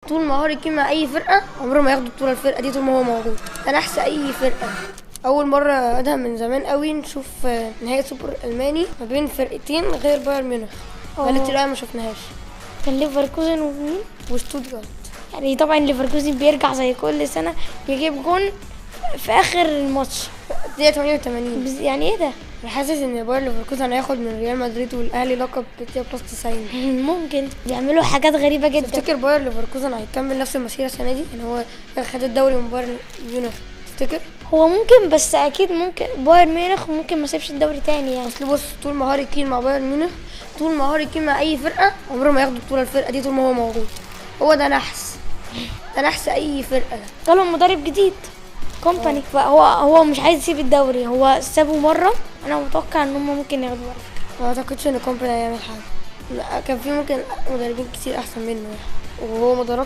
طول ما هاري كين مع اي فرقه عمره ما ياخدوا بطوله الفرقه دي طول ما هو موجود. ده نحس اي فرقه. اول مره ادهم من زمان قوي نشوف نهائي سوبر الماني ما بين فرقتين غير بايرن ميونخ. بقالنا كتير قوي ما شفناهاش. كان ليفركوزن ومين وشتوتجارت. يعني طبعا ليفركوزن بيرجع زي كل سنه يجيب جون في اخر الماتش. دقيقه 88. يعني ايه ده؟ انا حاسس ان باير ليفركوزن هياخد من ريال مدريد والاهلي لقب بتاع بلس 90. ممكن بيعملوا حاجات غريبه جدا. تفتكر باير ليفركوزن هيكمل نفس المسيره السنه دي؟ يعني هو خد الدوري من بايرن ميونخ. تفتكر؟ هو ممكن، بس اكيد ممكن بايرن ميونخ ممكن ما يسيبش الدوري تاني يعني. اصل بص، طول ما هاري كين مع بايرن ميونخ طول ما هاري كين مع اي فرقه عمره ما ياخدوا بطوله الفرقه دي طول ما هو موجود. هو ده نحس اي فرقه. جالهم مدرب جديد كومباني، فهو مش عايز يسيب الدوري. هو سابه مره، انا متوقع ان هم ممكن ياخدوه. ما اعتقدش ان كومباني هيعمل حاجه. لا، كان في ممكن مدربين كتير احسن منه وهو ما ضربش